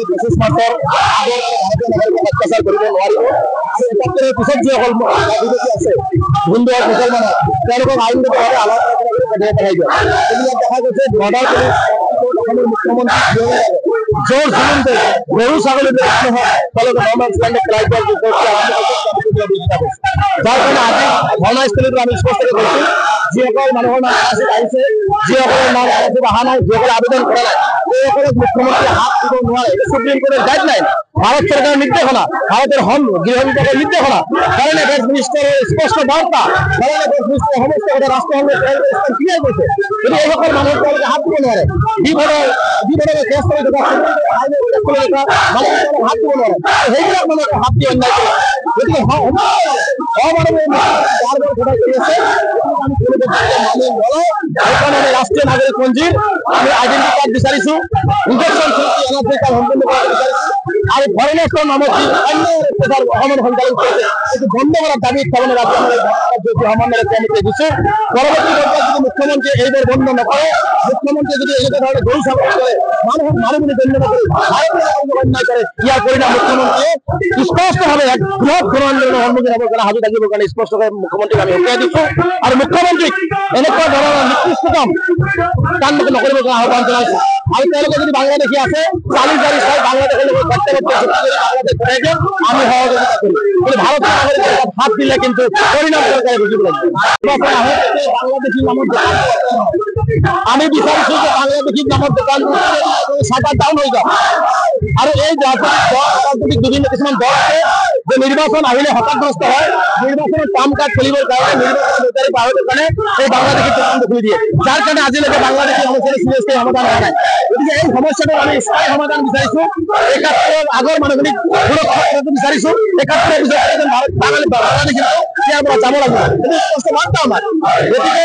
25 মাৰ্চৰ আগৰ অত্যাচাৰ কৰিব নোৱাৰিব। আৰু পিছত যিসকল আছে হিন্দু আৰু মুছলমান তেওঁলোকক আইনগতভাৱে আলাদা পঠাই দিয়ে। এইবিলাক দেখা গৈছে বৰ্ডাৰ পুলিচ অসমৰ মুখ্যমন্ত্ৰী জোৰ জুলুমতে গৰু ছাগলী পেলাই দিয়াৰ যাৰ কাৰণে আজি ধৰ্ণাস্থলীটো আমি স্পষ্টকৈ কৈছোঁ, যিসকল মানুহৰ নাম আহিছে, যিসকলৰ নাম অহা নাই, যিসকলে আবেদন কৰা নাই, সেইসকলক মুখ্যমন্ত্ৰীয়ে হাত দিব নোৱাৰে। সুপ্ৰিম কোৰ্টেৰ গাইডলাইন, ভারত সরকারের নির্দেশনা, ভারতের গৃহ বিভাগের নির্দেশনা, কারণ হেলথ মিনিস্টারের স্পষ্ট বার্তা, কারণ হেলথ মিনিস্টার সমস্ত কথা রাষ্ট্রসংঘের ক্লিয়ার করছে। যদি এই সকল মানুষ তাদেরকে হাত দিব নোৱাৰে, বিপদে কেস কৰে থকা হাত দিব নোৱাৰে, সেইবিলাক মানুষকে হাত দিয়ে অন্যায় কৰে। গতিকে অমানৱীয় বাৰবাৰ ঘটাই কৰি আছে। আমি সেইকাৰণে আমি ৰাষ্ট্ৰীয় নাগৰিকপঞ্জীৰ আমি আইডেন্টি কাৰ্ড বিচাৰিছো, ইনজেকশ্যন সম্পূৰ্ণ কৰা বিচাৰিছো আৰু ফৰেনাৰ্ছৰ নামত যি অন্য অত্যাচাৰ অসমৰ সঞ্চালন কৰিছে এইটো বন্ধ কৰাৰ দাবীত তাৰমানে সমন্বয় কমিটিয়ে দিছো। পৰৱৰ্তী পৰ্যায়ত যদি মুখ্যমন্ত্ৰীয়ে এইবোৰ বন্ধ নকৰে, মুখ্যমন্ত্ৰীয়ে যদি এনেকুৱা ধৰণে গৰু ছাগলী কৰে, মানুহক মাৰো বুলি গণ্য নকৰে, অন্যায় কৰে, ইয়াৰ পৰিণাম মুখ্যমন্ত্ৰীয়ে স্পষ্টভাৱে এক বৃহৎ গণ আন্দোলনৰ সন্মুখীন হ'বৰ কাৰণে সাজু থাকিবৰ কাৰণে স্পষ্টকৈ মুখ্যমন্ত্ৰীক আমি সকীয়াই দিছো আৰু মুখ্যমন্ত্ৰীক এনেকুৱা ধৰণৰ নিকৃষ্ট কাম নকৰিবৰ কাৰণে আহ্বান জনাইছো। আৰু তেওঁলোকে যদি বাংলাদেশী আছে চালি জাৰি চাই বাংলাদেশের লগত বাংলাদেশ পঠাই দিয়ক, আমি সহযোগিতা করি। কিন্তু ভারতীয় নাগরিকের হাত দিলে কিন্তু পরিণাম সরকারে বুঝিব লাগবে। বাংলাদেশী নামত আমি বিচাৰিছো যে বাংলাদেশী নামত দোকান শাটাৰ ডাউন হৈ যাওক। আৰু এই ৰাজনৈতিক বিভিন্ন কিছুমান দল আছে যে নিৰ্বাচন আহিলে হতাশগ্ৰস্ত হয়, নিৰ্বাচনেৰ কাম কাজ চলিবৰ কাৰণে নিৰ্বাচন পাহৰিবৰ কাৰণে এই বাংলাদেশী দোকান খুলি দিয়ে, যাৰ কাৰণে আজিলৈকে বাংলাদেশী সমস্যাটো সিৰিয়াসলি সমাধান হোৱা নাই। গতিকে এই সমস্যাটো আমি স্থায়ী সমাধান বিচাৰিছো। ৭১ আগৰ মানুহখিনিক সুৰক্ষা বিচাৰিছো। ৭১ পিছত বাংলাদেশী ইয়াৰ পৰা যাব লাগিব, এইটো স্পষ্ট বাৰ্তা আমাৰ। গতিকে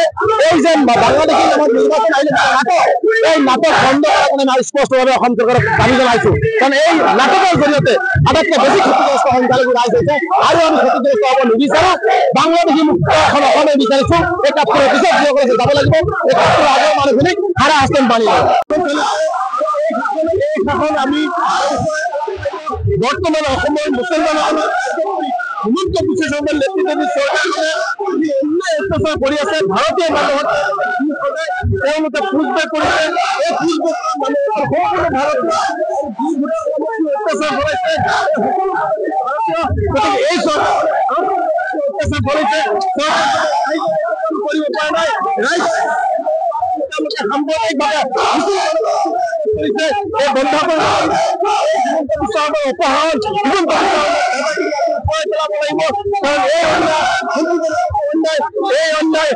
এই যে বাংলাদেশী নামত নিৰ্বাচন আহিলে নাটক, এই নাটক বন্ধ কৰাৰ কাৰণে আমি স্পষ্টভাৱে অসম চৰকাৰক দাবী জনাইছো। কাৰণ এই নাটকৰ জৰিয়তে আটাইতকৈ বেছি ক্ষতিগ্ৰস্ত সংখ্যালঘু ৰাইজ হৈছে আৰু আমি ক্ষতিগ্ৰস্ত হ'ব নিবিচাৰো। বাংলাদেশী মুক্ত এখন অসমে বিচাৰিছো। ৭১ পিছত যিসকল আছে যাব লাগিব, ৭১ আগৰ মানুহখিনিক হাৰা হাস্তেন বানি লব। এই শাসন আমি বৰ্তমান অসমৰ মুছলমানসকলক হিমন্ত বিশ্ব শৰ্মাৰ নেতৃত্বাধীন চৰকাৰখনে যি অন্যায় অত্যাচাৰ কৰি আছে ভাৰতীয় মানুহক, তেওঁলোকে পুছবেক কৰিছে। এই পুছবেক সম্পূৰ্ণ ভাৰত অত্যাচাৰ কৰাইছে, গতিকে এই চৰকাৰ অত্যাচাৰ কৰিছে, কৰিব পৰা নাই। ৰাইজ তেওঁলোকে সাম্প্ৰদায়িকভাৱে কৰিছে, এই বন্ধ কৰিব অপহৰণ পেলাব লাগিব। কাৰণ এই অন্যায়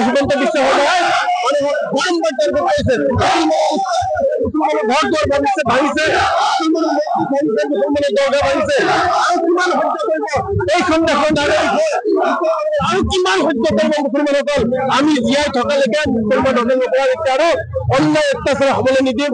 হিমন্ত বিশ্ব শৰ্মাই মানুহক বাৰম্বাৰ তেওঁলোকে কৰিছে। ঘৰ দুৱাৰ ভাঙিছে, মুছলমানৰ দৰগাহ ভাঙিছে। আৰু কিমান সহ্য কৰিব এই সন্দেহৰ নাগৰিক আৰু কিমান সহ্য কৰিব মুছলমানসকল? আমি জীয়াই থকালৈকে মুছলমান আৰু অন্যায় অত্যাচাৰ হ'বলৈ নিদিম।